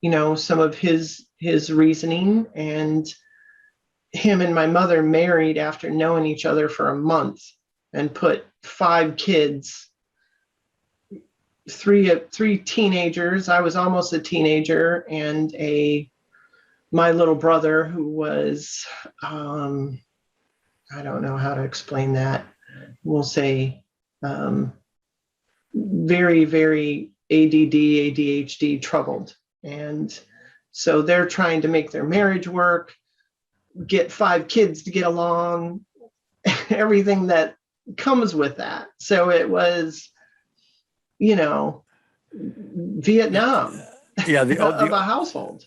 some of his reasoning. And him and my mother married after knowing each other for a month and put 5 kids, three teenagers. I was almost a teenager, and my little brother who was, I don't know how to explain that. We'll say very, very ADD, ADHD troubled. And so they're trying to make their marriage work, get 5 kids to get along, everything that comes with that. So it was, Vietnam of a household.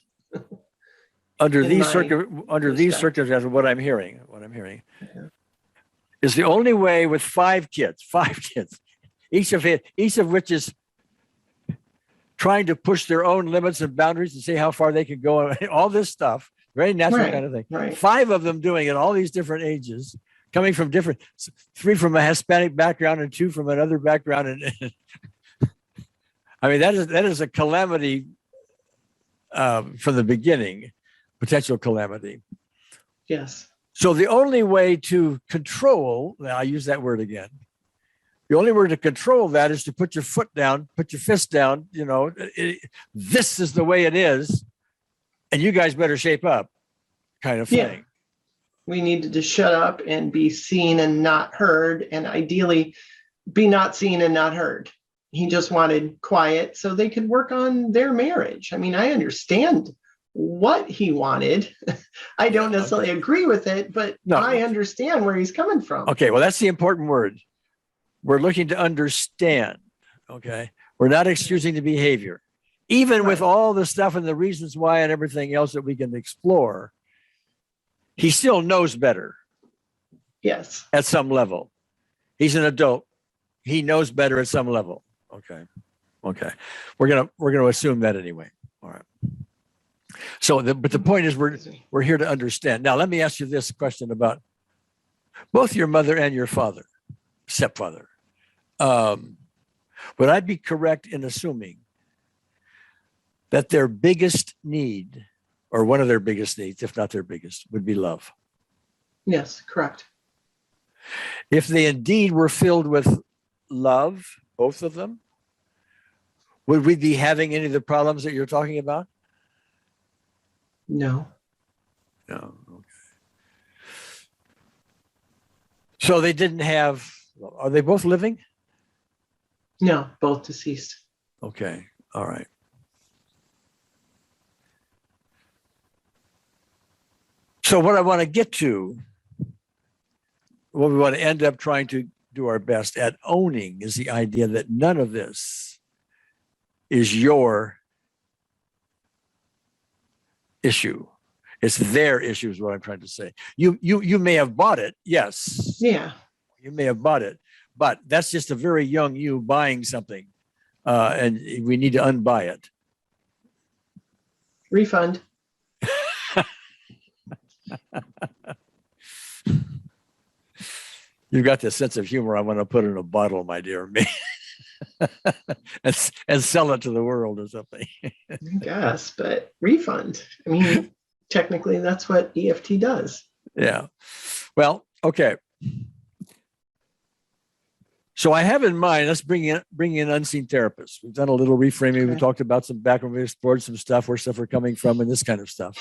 Under these circumstances, what I'm hearing is the only way with 5 kids, each of which is trying to push their own limits and boundaries and see how far they can go, all this stuff, very natural kind of thing. Right. 5 of them doing it, all these different ages, coming from 3 from a Hispanic background and 2 from another background. And I mean, that is a calamity from the beginning, potential calamity. Yes. So the only way to control, I use that word again, the only way to control that is to put your foot down, put your fist down, this is the way it is, and you guys better shape up, kind of thing. Yeah. We needed to shut up and be seen and not heard, and ideally be not seen and not heard. He just wanted quiet so they could work on their marriage. I mean, I understand what he wanted. I don't necessarily agree with it, but I understand where he's coming from. Okay, well, that's the important word. We're looking to understand, okay? We're not excusing the behavior. Even with all the stuff and the reasons why and everything else that we can explore, he still knows better. Yes. At some level. He's an adult. He knows better at some level. Okay. We're gonna assume that anyway. All right. So, but the point is, we're here to understand. Now, let me ask you this question about both your mother and your father, stepfather. Would I be correct in assuming that their biggest need, or one of their biggest needs, if not their biggest, would be love? Yes, correct. If they indeed were filled with love, both of them, would we be having any of the problems that you're talking about? No. No. Okay. So they didn't have, are they both living? No, both deceased. Okay. All right. So what I want to get to, what we want to end up trying to do our best at owning, is the idea that none of this is your issue. It's their issue is what I'm trying to say. You may have bought it, yes. Yeah. You may have bought it, but that's just a very young you buying something, and we need to unbuy it. Refund. You've got this sense of humor I want to put in a bottle, my dear me, and sell it to the world or something. I guess, but refund. I mean, technically, that's what EFT does. Yeah. Well, okay. So I have in mind, let's bring in unseen therapists. We've done a little reframing. Okay. We talked about some background. We explored some stuff, where stuff are coming from, and this kind of stuff.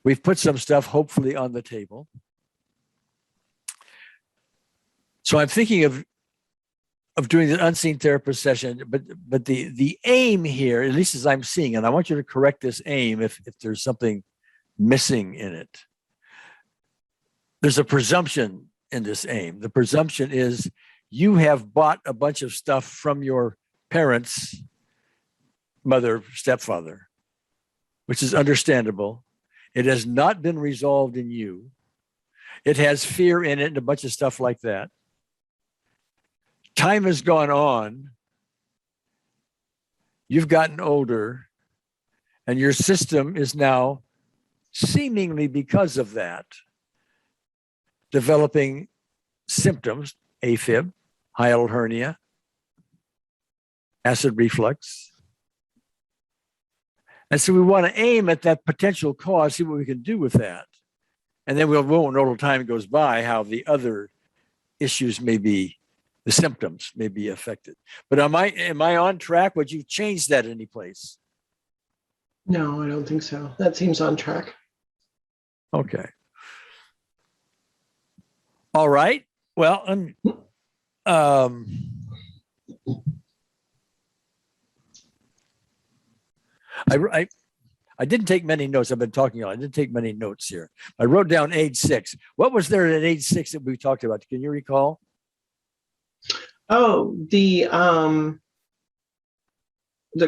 We've put some stuff, hopefully, on the table. So I'm thinking of doing an unseen therapist session, but the aim here, at least as I'm seeing, and I want you to correct this aim if there's something missing in it. There's a presumption in this aim. The presumption is you have bought a bunch of stuff from your parents, mother, stepfather, which is understandable. It has not been resolved in you. It has fear in it and a bunch of stuff like that. Time has gone on. You've gotten older, and your system is now, seemingly because of that, developing symptoms: AFib, hiatal hernia, acid reflux. And so we want to aim at that potential cause, see what we can do with that. And then we'll know when time goes by how the other issues may be, the symptoms may be affected. But am I on track? Would you change that any place? No, I don't think so. That seems on track. Okay. All right. Well, I didn't take many notes. I've been talking. I didn't take many notes here. I wrote down age 6. What was there at age 6 that we talked about? Can you recall? Oh, the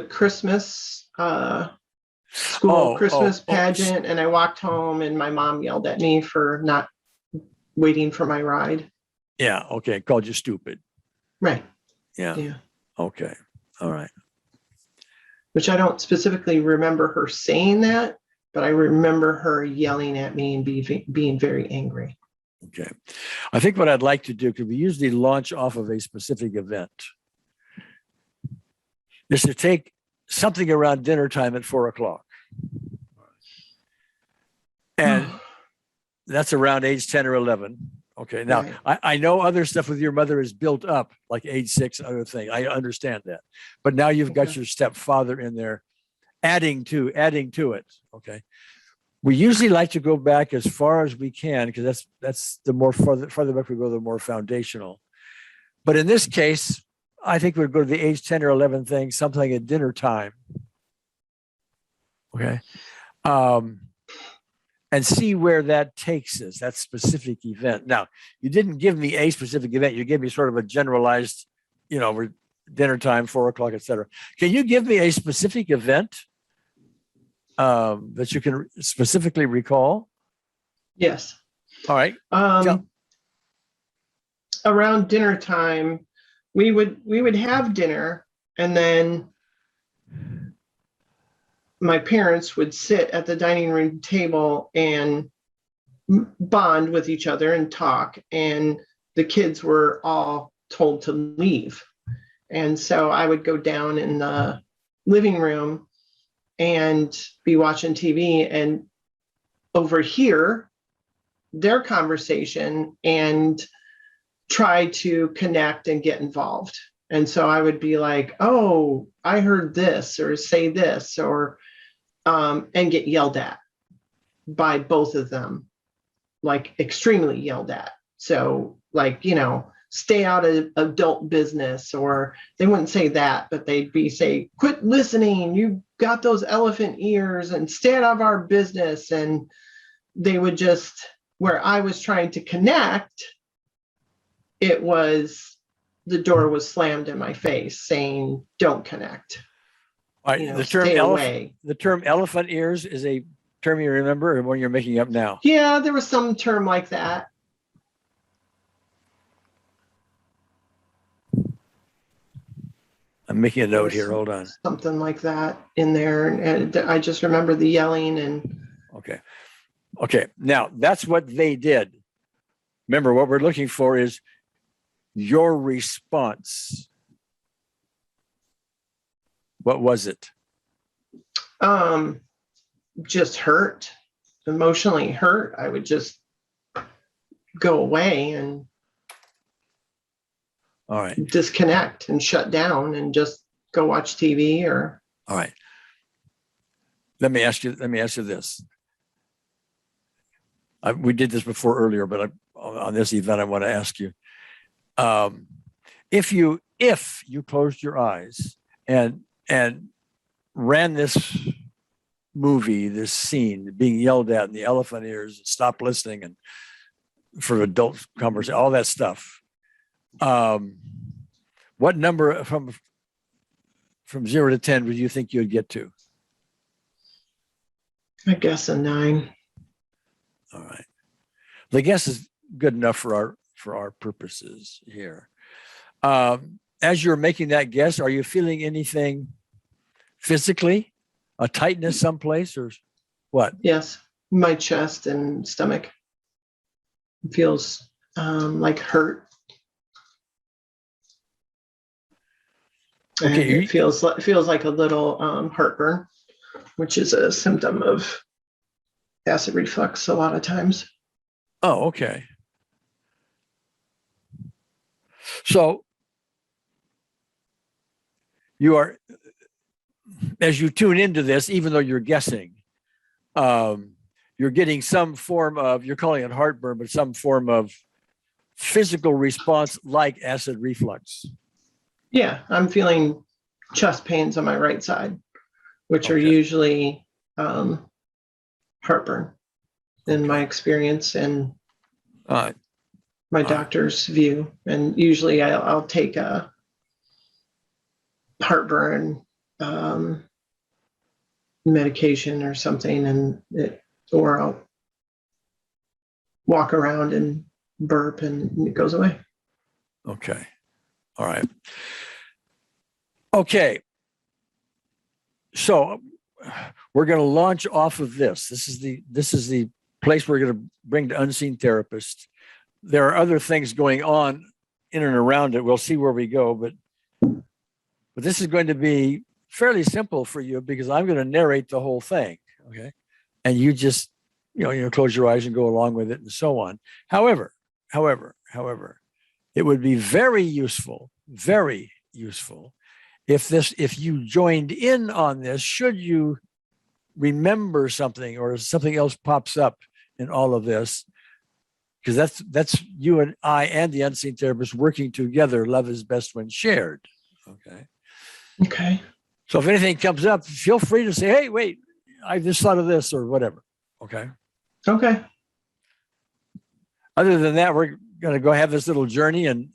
Christmas school Christmas pageant, and I walked home, and my mom yelled at me for not waiting for my ride. Yeah. Okay. Called you stupid. Right. Yeah. Yeah. Okay. All right. Which I don't specifically remember her saying that, but I remember her yelling at me and being very angry. Okay. I think what I'd like to do, because we usually launch off of a specific event, is to take something around dinner time at 4:00. And that's around age 10 or 11. Okay. Now, right. I know other stuff with your mother is built up, like age 6 and other things. I understand that. But now you've got your stepfather in there adding to it. Okay. We usually like to go back as far as we can, because that's the more farther back we go, the more foundational. But in this case, I think we'd go to the age 10 or 11 thing, something at dinner time. Okay. And see where that takes us, that specific event. Now, you didn't give me a specific event. You gave me sort of a generalized, we're dinner time, 4:00, et cetera. Can you give me a specific event that you can specifically recall? Yes. All right. Around dinner time, we would have dinner, and then my parents would sit at the dining room table and bond with each other and talk, and the kids were all told to leave. And so I would go down in the living room and be watching TV and overhear their conversation and try to connect and get involved. And so I would be like, oh, I heard this, or say this, or and get yelled at by both of them, like extremely yelled at. So like, stay out of adult business, or they wouldn't say that, but they'd say, quit listening, you got those elephant ears, and stay out of our business. And they would just, where I was trying to connect, the door was slammed in my face saying, don't connect. All right, the term elephant ears is a term you remember, or one you're making up now? Yeah, there was some term like that. I'm making a note here. Hold on. Something like that in there. And I just remember the yelling and. Okay. Now that's what they did. Remember, what we're looking for is your response. What was it? Just hurt, emotionally hurt. I would just go away and all right, disconnect and shut down and just go watch TV or. All right. Let me ask you this. We did this before earlier, but on this event, I want to ask you, if you closed your eyes and ran this movie, this scene, being yelled at, and the elephant ears, stop listening, and for adult conversation, all that stuff. What number from 0 to 10 would you think you would get to? I guess a 9. All right. The guess is good enough for our purposes here. As you're making that guess, are you feeling anything physically? A tightness someplace, or what? Yes, my chest and stomach. It feels like hurt. Okay, and it feels like a little heartburn. which is a symptom of acid reflux a lot of times. Oh, okay. So you are, as you tune into this, even though you're guessing, you're getting some form of, you're calling it heartburn, but some form of physical response like acid reflux. Yeah, I'm feeling chest pains on my right side, which are usually heartburn in my experience and my doctor's view. And usually I'll take a heartburn medication or something, or I'll walk around and burp and it goes away. Okay. All right. Okay. So we're going to launch off of this. This is the place we're going to bring the unseen therapist. There are other things going on in and around it. We'll see where we go, but this is going to be fairly simple for you because I'm going to narrate the whole thing. Okay. And you just, close your eyes and go along with it and so on. However, it would be very useful if you joined in on this, should you remember something or something else pops up in all of this, because that's you and I and the unseen therapist working together. Love is best when shared. Okay. So if anything comes up, feel free to say, hey, wait, I just thought of this or whatever. Okay. Other than that, we're going to go have this little journey, and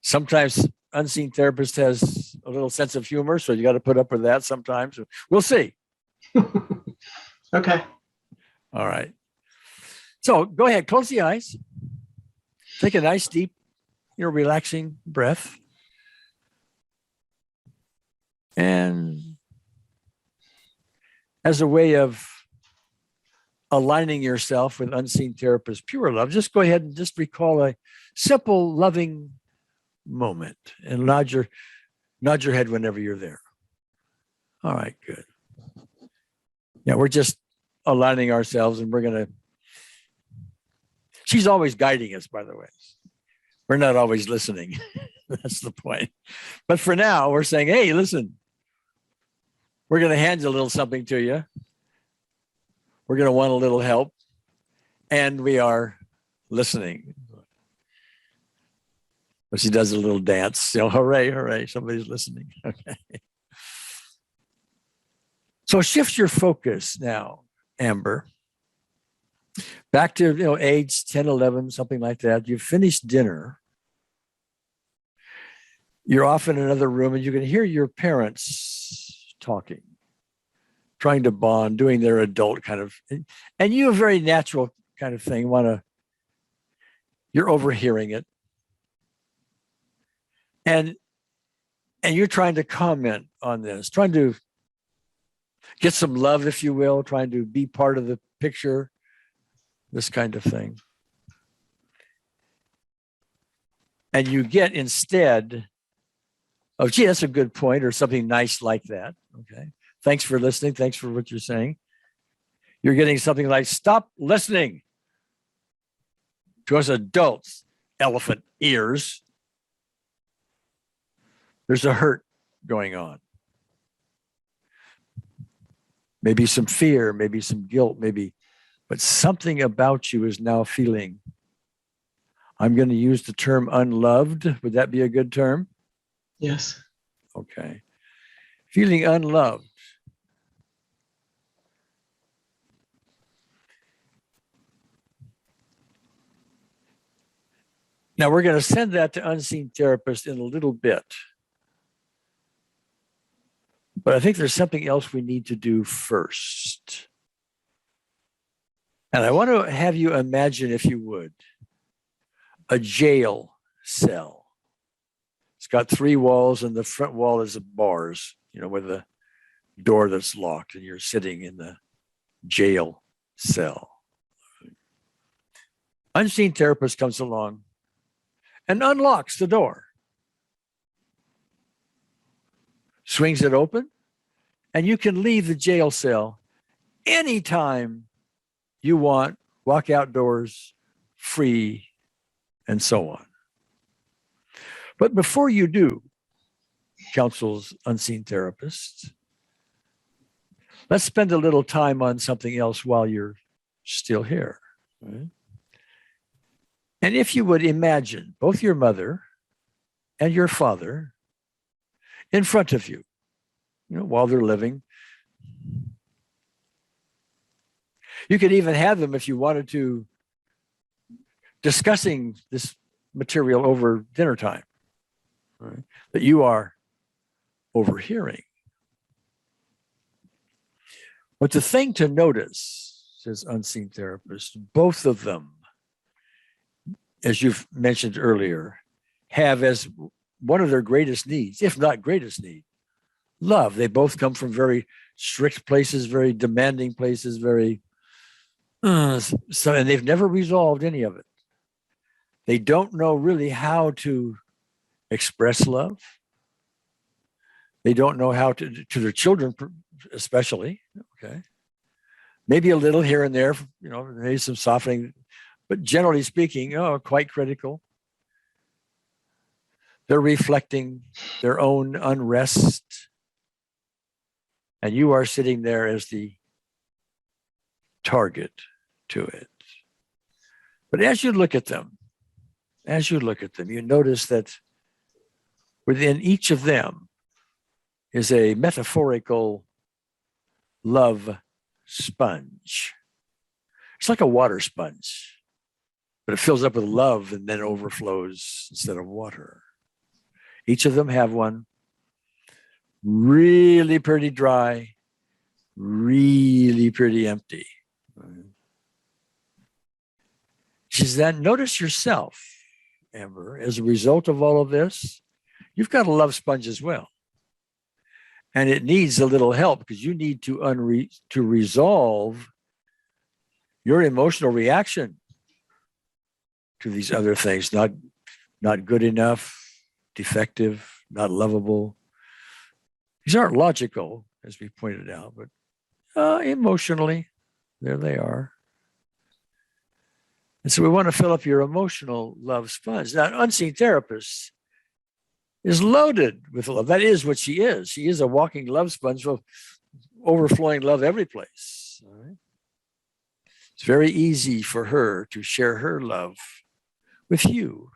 sometimes unseen therapist has a little sense of humor, so you got to put up with that sometimes. We'll see. Okay. All right. So go ahead, close the eyes. Take a nice, deep, relaxing breath. And as a way of aligning yourself with unseen therapist pure love, just go ahead and just recall a simple, loving moment and nod your head whenever you're there. All right, good. Yeah, we're just aligning ourselves, and she's always guiding us, by the way. We're not always listening. That's the point. But for now, we're saying, hey, listen, we're going to hand a little something to you. We're going to want a little help. And we are listening. But she does a little dance. Hooray, hooray, somebody's listening. Okay. So shift your focus now, Amber. Back to, age 10, 11, something like that. You've finished dinner. You're off in another room, and you can hear your parents talking, trying to bond, doing their adult kind of, and you, a very natural kind of thing, you're overhearing it. And you're trying to comment on this, trying to get some love, if you will, trying to be part of the picture, this kind of thing. And you get, instead of, gee, that's a good point, or something nice like that. Okay. Thanks for listening. Thanks for what you're saying. You're getting something like, stop listening to us adults, elephant ears. There's a hurt going on. Maybe some fear, maybe some guilt, but something about you is now feeling, I'm going to use the term unloved. Would that be a good term? Yes. Okay. Feeling unloved. Now we're going to send that to unseen therapist in a little bit. But I think there's something else we need to do first. And I want to have you imagine, if you would, a jail cell. It's got 3 walls, and the front wall is bars, with a door that's locked, and you're sitting in the jail cell. Unseen therapist comes along and unlocks the door, swings it open, And you can leave the jail cell anytime you want, walk outdoors, free, and so on. But before you do, counsels unseen therapists, let's spend a little time on something else while you're still here. Right? And if you would imagine both your mother and your father in front of you, while they're living. You could even have them, if you wanted to, discussing this material over dinner time, right? That you are overhearing. But the thing to notice, says unseen therapist, both of them, as you've mentioned earlier, have as one of their greatest needs, if not greatest need, love. They both come from very strict places, very demanding places, very and they've never resolved any of it. They don't know really how to express love. They don't know how to their children, especially. Okay, maybe a little here and there, maybe some softening, but generally speaking, quite critical. They're reflecting their own unrest. And you are sitting there as the target to it. But as you look at them, you notice that within each of them is a metaphorical love sponge. It's like a water sponge, but it fills up with love and then overflows instead of water. Each of them have one. Really pretty dry, really pretty empty. She says, then notice yourself, Amber, as a result of all of this, you've got a love sponge as well. And it needs a little help because you need to resolve your emotional reaction to these other things, not good enough, defective, not lovable. These aren't logical, as we pointed out, but emotionally, there they are. And so we want to fill up your emotional love sponge. Now, an unseen therapist is loaded with love. That is what she is. She is a walking love sponge with overflowing love every place. All right? It's very easy for her to share her love with you.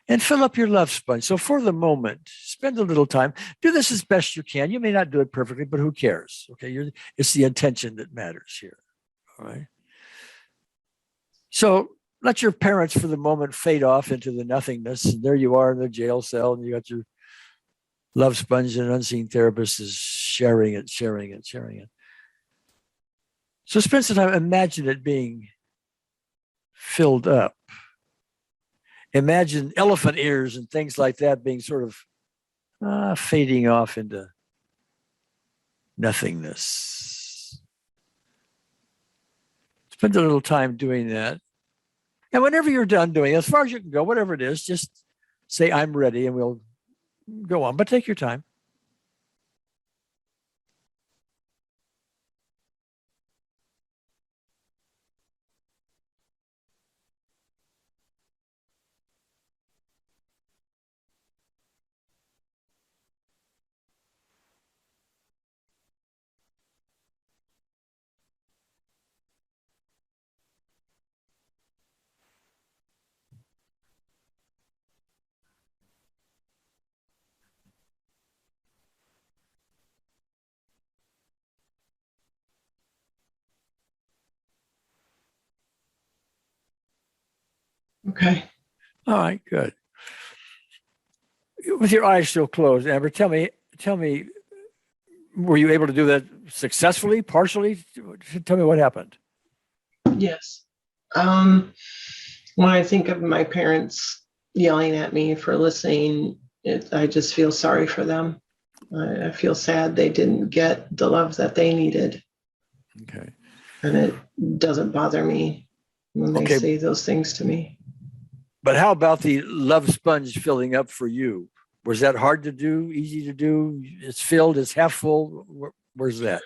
And fill up your love sponge. So for the moment, spend a little time. Do this as best you can. You may not do it perfectly, but who cares? Okay, it's the intention that matters here. All right. So let your parents for the moment fade off into the nothingness. And there you are in the jail cell, and you got your love sponge, and an unseen therapist is sharing it. So spend some time, imagine it being filled up. Imagine elephant ears and things like that being sort of fading off into nothingness. Spend a little time doing that. And whenever you're done doing it, as far as you can go, whatever it is, just say, I'm ready, and we'll go on. But take your time. Okay. All right, good. With your eyes still closed, Amber, tell me, were you able to do that successfully, partially? Tell me what happened. Yes. When I think of my parents yelling at me for listening, I just feel sorry for them. I feel sad they didn't get the love that they needed. Okay. And it doesn't bother me when they say those things to me. But how about the love sponge filling up for you? Was that hard to do, easy to do? It's filled, it's half full. Where's that?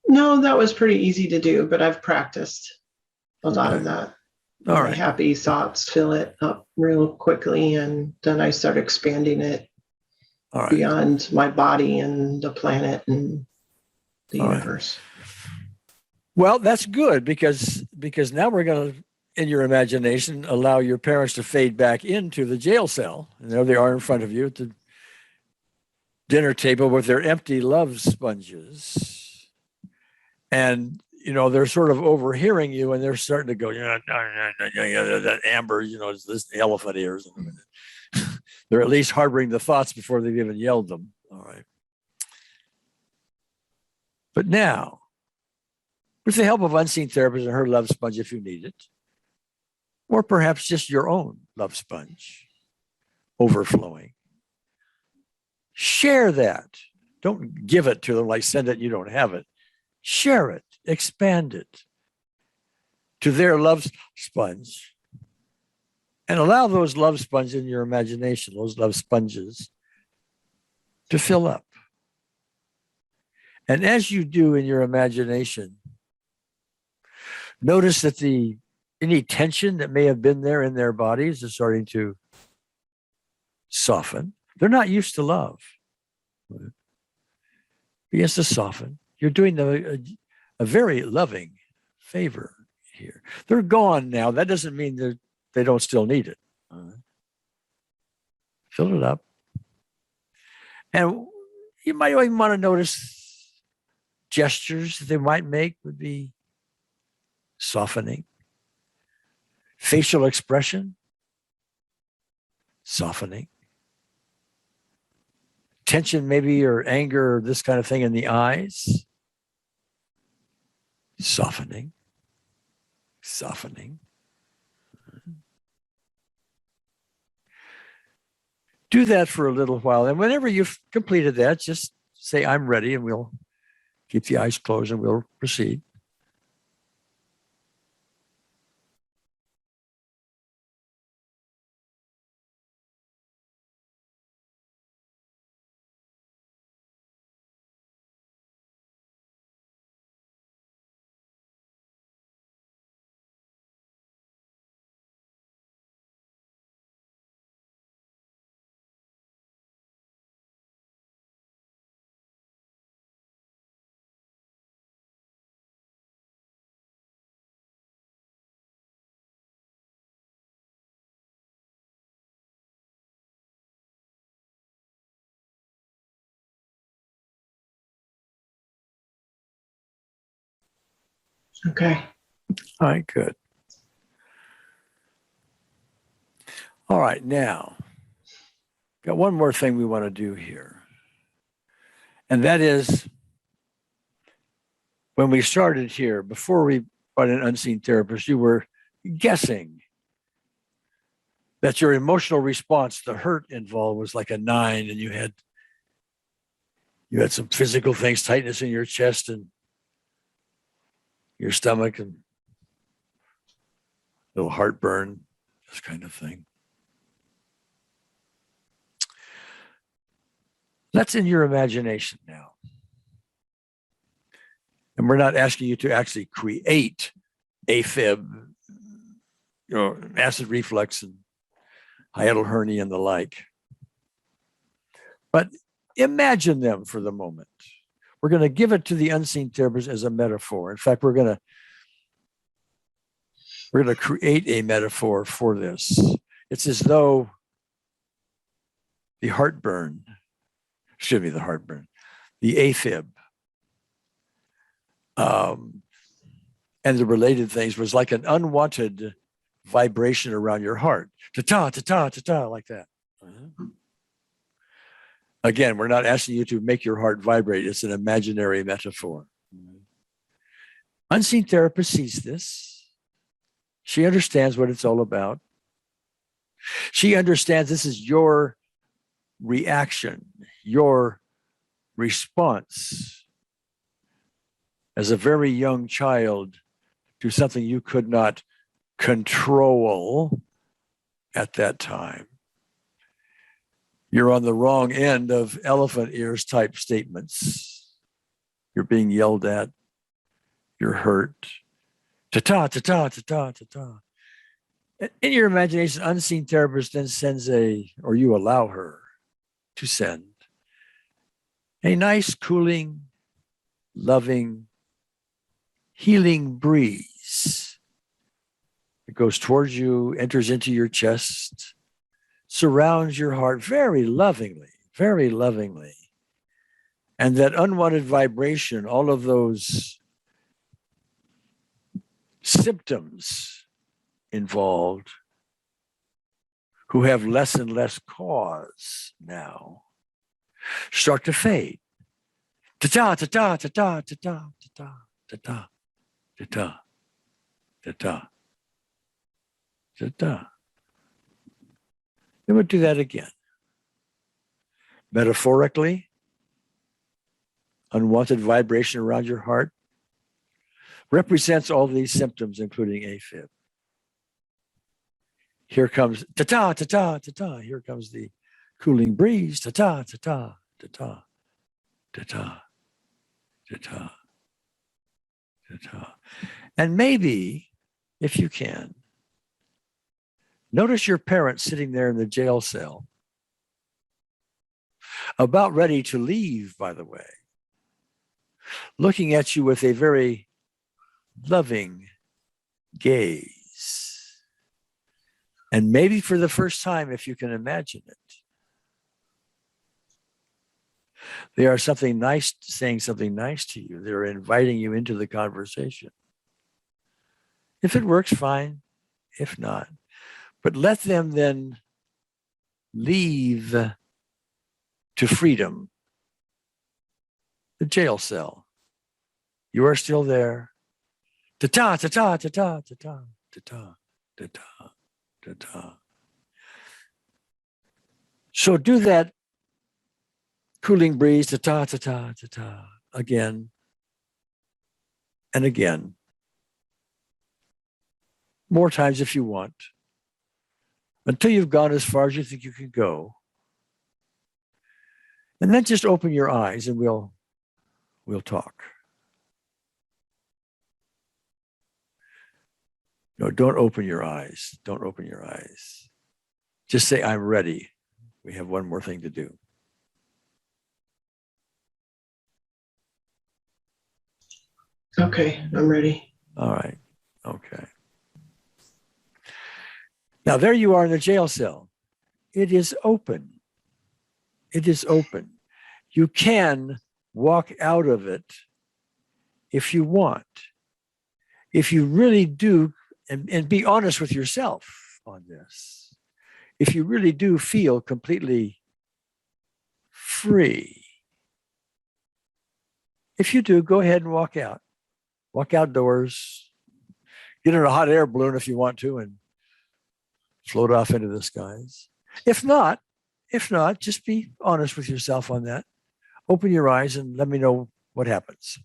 No, that was pretty easy to do, but I've practiced a lot of that. All My right. happy thoughts fill it up real quickly, and then I start expanding it All right. beyond my body and the planet and the All right. universe. Well, that's good because now we're going to, in your imagination, allow your parents to fade back into the jail cell. And there they are in front of you at the dinner table with their empty love sponges. And, you know, they're sort of overhearing you and they're starting to go, that Amber, you know, is this elephant ears. They're at least harboring the thoughts before they've even yelled them. All right. But now, with the help of unseen therapist and her love sponge, if you need it, or perhaps just your own love sponge overflowing, share that. Don't give it to them like send it, you don't have it. Share it, expand it to their love sponge, and allow those love sponges in your imagination, those love sponges, to fill up. And as you do in your imagination, notice that any tension that may have been there in their bodies is starting to soften. They're not used to love. It begins to soften. You're doing a very loving favor here. They're gone now. That doesn't mean that they don't still need it. Fill it up. And you might even want to notice gestures that they might make would be softening. Facial expression, softening. Tension, maybe, or anger, or this kind of thing in the eyes, softening, softening. Do that for a little while. And whenever you've completed that, just say, I'm ready, and we'll keep the eyes closed and we'll proceed. Okay. All right, good. All right, now, got one more thing we want to do here. And that is, when we started here, before we brought an unseen therapist, you were guessing that your emotional response, the hurt involved, was like a 9, and you had some physical things, tightness in your chest and your stomach, and a little heartburn, this kind of thing. That's in your imagination now. And we're not asking you to actually create AFib, you know, acid reflux and hiatal hernia and the like. But imagine them for the moment. We're going to give it to the unseen therapist as a metaphor. In fact, we're going to create a metaphor for this. It's as though the heartburn, the AFib, and the related things was like an unwanted vibration around your heart. Ta-ta, ta-ta, ta-ta, like that. Again, we're not asking you to make your heart vibrate. It's an imaginary metaphor. Unseen therapist sees this. She understands what it's all about. She understands this is your reaction, your response as a very young child to something you could not control at that time. You're on the wrong end of elephant ears type statements. You're being yelled at. You're hurt. Ta-ta, ta-ta, ta-ta, ta-ta. In your imagination, unseen therapist then sends or you allow her to send a nice, cooling, loving, healing breeze. It goes towards you, enters into your chest, surrounds your heart very lovingly, very lovingly. And that unwanted vibration, all of those symptoms involved who have less and less cause now start to fade. Ta-ta, ta-ta, ta-ta, ta-ta, ta-ta, ta-ta, ta-ta, ta-ta, ta-ta. Then we'll do that again. Metaphorically, unwanted vibration around your heart represents all these symptoms, including AFib. Here comes ta-ta, ta-ta, ta-ta. Here comes the cooling breeze. Ta-ta, ta-ta, ta-ta, ta-ta, ta-ta, ta-ta. And maybe, if you can, notice your parent sitting there in the jail cell, about ready to leave, by the way, looking at you with a very loving gaze. And maybe for the first time, if you can imagine it, they are saying something nice to you. They're inviting you into the conversation. If it works, fine. If not, but let them then leave to freedom the jail cell. You are still there. Ta-ta, ta-ta, ta-ta, ta-ta, ta-ta, ta-ta, ta-ta. So do that cooling breeze, ta-ta, ta-ta, ta-ta, again and again. More times if you want, until you've gone as far as you think you can go. And then just open your eyes and we'll talk. No, don't open your eyes. Don't open your eyes. Just say, I'm ready. We have one more thing to do. Okay, I'm ready. All right. Okay. Now, there you are in the jail cell. It is open. It is open. You can walk out of it if you want. If you really do, and be honest with yourself on this, if you really do feel completely free, if you do, go ahead and walk out. Walk outdoors. Get in a hot air balloon if you want to and float off into the skies. If not, just be honest with yourself on that. Open your eyes and let me know what happens.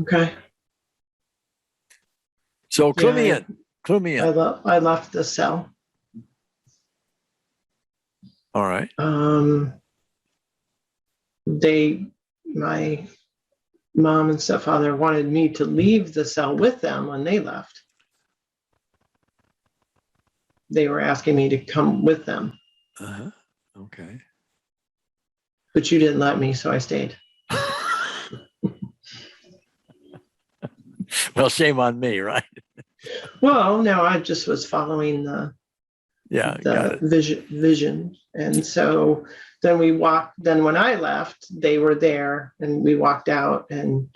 Okay. So clue me in. Clue me in. I left the cell. All right. My mom and stepfather wanted me to leave the cell with them when they left. They were asking me to come with them. Uh-huh. Okay. But you didn't let me, so I stayed. Well, shame on me, right? Well, no, I just was following the vision. And so then when I left, they were there and we walked out and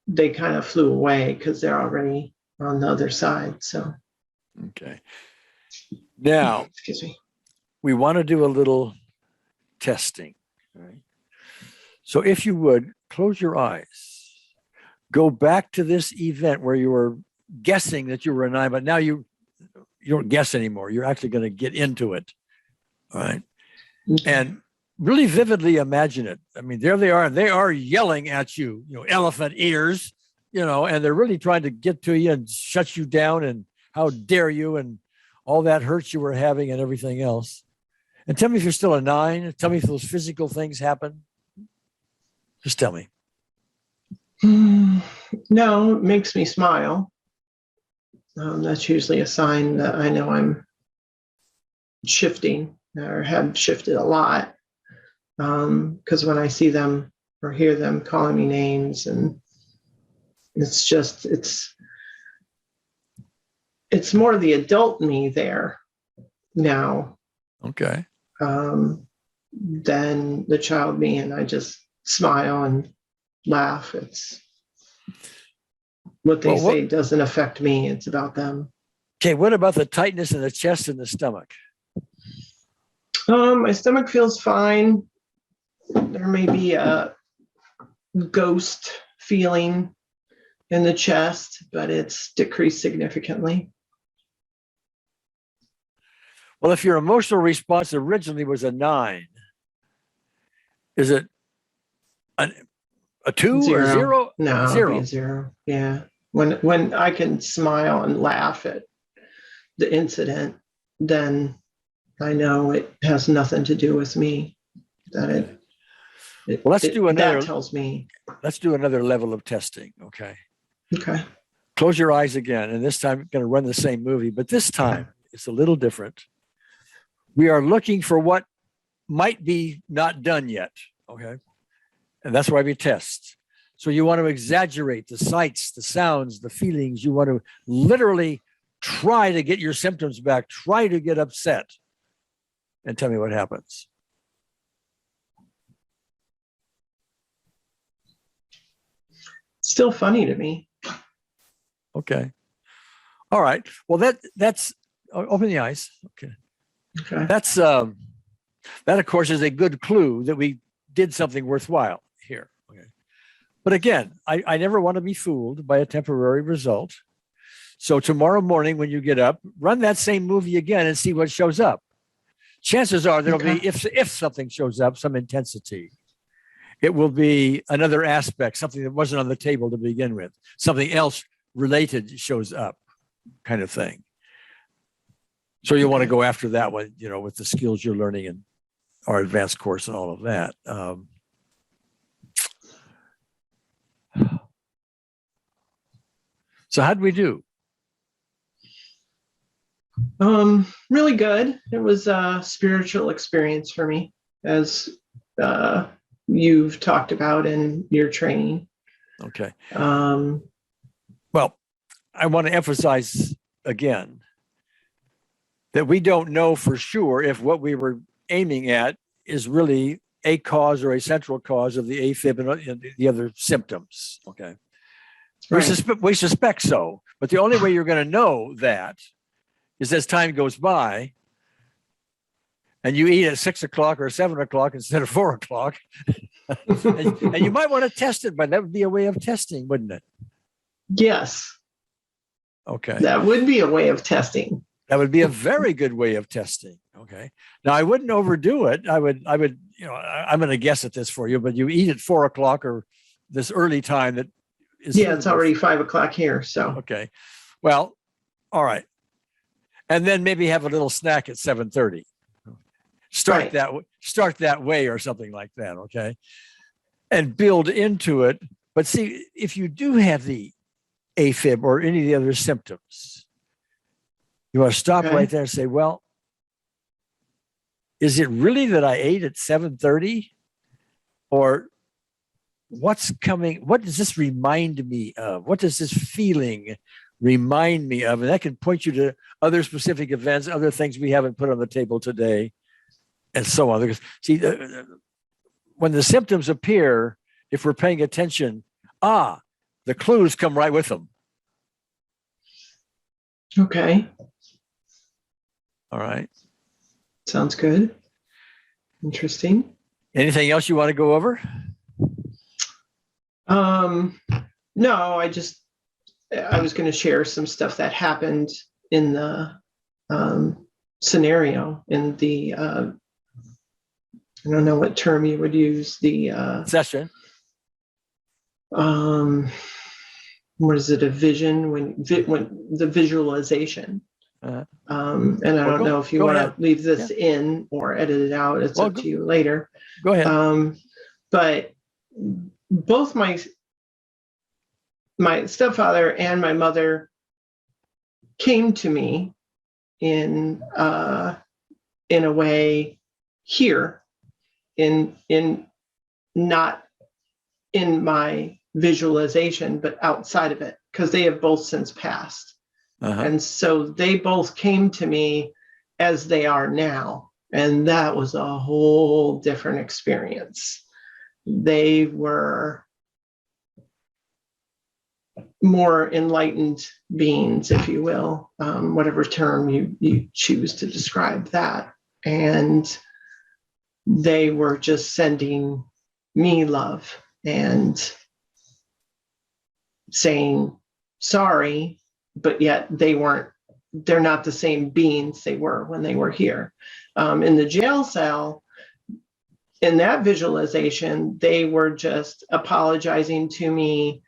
they kind of flew away because they're already on the other side. So. Okay. Now, excuse me. We want to do a little testing. Right? So if you would, close your eyes. Go back to this event where you were guessing that you were a 9, but now you don't guess anymore. You're actually going to get into it All right. And really vividly imagine it. I mean, there they are. They are yelling at you, elephant ears, and they're really trying to get to you and shut you down. And how dare you? And all that hurts you were having and everything else. And tell me if you're still a 9. Tell me if those physical things happen. Just tell me. No, it makes me smile. That's usually a sign that I know I'm shifting or have shifted a lot. Because when I see them or hear them calling me names, and it's more the adult me there now. Okay. Than the child me, and I just smile and laugh. It's what they say doesn't affect me. It's about them. Okay. What about the tightness in the chest and the stomach? My stomach feels fine. There may be a ghost feeling in the chest, but it's decreased significantly. Well, if your emotional response originally was a 9, is it a 2 or 0? No, 0. It'd be a 0. Yeah. When I can smile and laugh at the incident, then I know it has nothing to do with me. That that tells me. Let's do another level of testing. Okay. Okay. Close your eyes again, and this time I'm going to run the same movie, but this time it's a little different. We are looking for what might be not done yet. Okay. And that's why we test. So you want to exaggerate the sights, the sounds, the feelings. You want to literally try to get your symptoms back, try to get upset, and tell me what happens. Still funny to me. Okay. All right. Well, that's open the eyes. Okay. Okay. That of course is a good clue that we did something worthwhile here. Okay. But again, I never want to be fooled by a temporary result. So tomorrow morning when you get up, run that same movie again and see what shows up. Chances are there'll be, if something shows up, some intensity. It will be another aspect, something that wasn't on the table to begin with. Something else related shows up, kind of thing. So you want to go after that one, with the skills you're learning in our advanced course and all of that. So how'd we do? Really good. It was a spiritual experience for me, as you've talked about in your training. Okay. Well, I want to emphasize again that we don't know for sure if what we were aiming at is really a cause or a central cause of the AFib and the other symptoms. Okay. Right. We suspect so, but the only way you're going to know that is as time goes by and you eat at 6 o'clock or 7 o'clock instead of 4 o'clock. and you might want to test it, but that would be a way of testing, wouldn't it? Yes. Okay. That would be a way of testing. That would be a very good way of testing. Okay. Now I wouldn't overdo it. I would, I'm going to guess at this for you, but you eat at 4 o'clock or this early time that is. Yeah, it's already 5 o'clock here. So. Okay. Well, all right. And then maybe have a little snack at 7:30. Start that way or something like that. Okay. And build into it. But see, if you do have the AFib or any of the other symptoms, you want to stop right there and say, well, is it really that I ate at 7:30? Or what's coming? What does this remind me of? What does this feeling remind me of? And that can point you to other specific events, other things we haven't put on the table today, and so on. Because see, when the symptoms appear, if we're paying attention, the clues come right with them. Okay. All right. Sounds good. Interesting. Anything else you want to go over? No, I was going to share some stuff that happened in the scenario in the, I don't know what term you would use, the, Session. what is it, a vision, when the visualization. And I don't know if you want to leave this in or edit it out. It's up to you later. Go ahead. But both my stepfather and my mother came to me in a way here, in not in my visualization, but outside of it, because they have both since passed. And so they both came to me as they are now. And that was a whole different experience. They were more enlightened beings, if you will, whatever term you choose to describe that. And they were just sending me love and saying sorry, but yet they're not the same beings they were when they were here. In the jail cell, in that visualization, they were just apologizing to me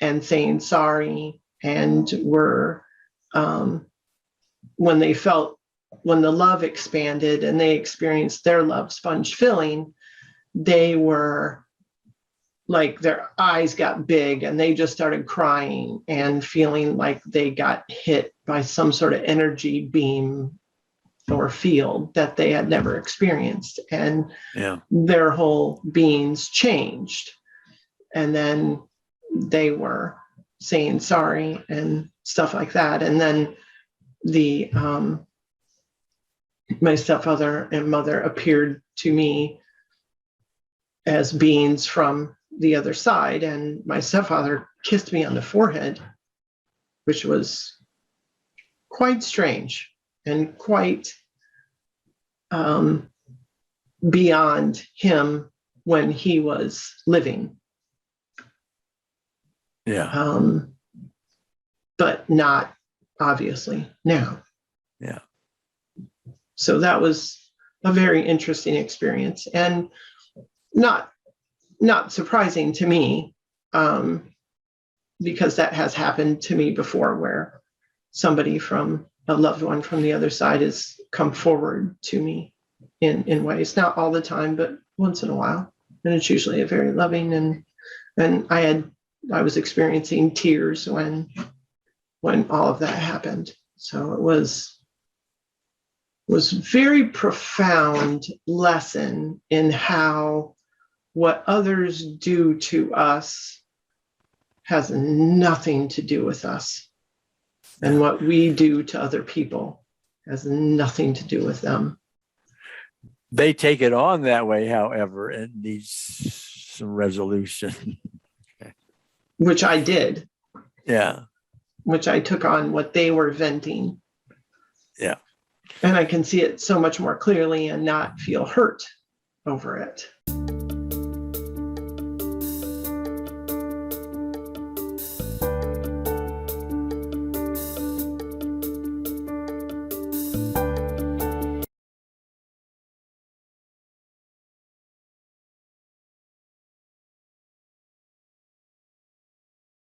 and saying sorry, and were, when the love expanded and they experienced their love sponge filling, they were like, their eyes got big and they just started crying and feeling like they got hit by some sort of energy beam or field that they had never experienced. And their whole beings changed. And then they were saying sorry and stuff like that. And then my stepfather and mother appeared to me as beings from the other side, and my stepfather kissed me on the forehead, which was quite strange and quite beyond him when he was living. But not obviously now. So that was a very interesting experience, and not surprising to me, because that has happened to me before, where somebody from a loved one from the other side has come forward to me in ways, not all the time, but once in a while. And it's usually a very loving, and I was experiencing tears when all of that happened. So it was very profound lesson in how what others do to us has nothing to do with us. And what we do to other people has nothing to do with them. They take it on that way, however, and needs some resolution. Which I did. Yeah. Which I took on what they were venting. Yeah. And I can see it so much more clearly and not feel hurt over it.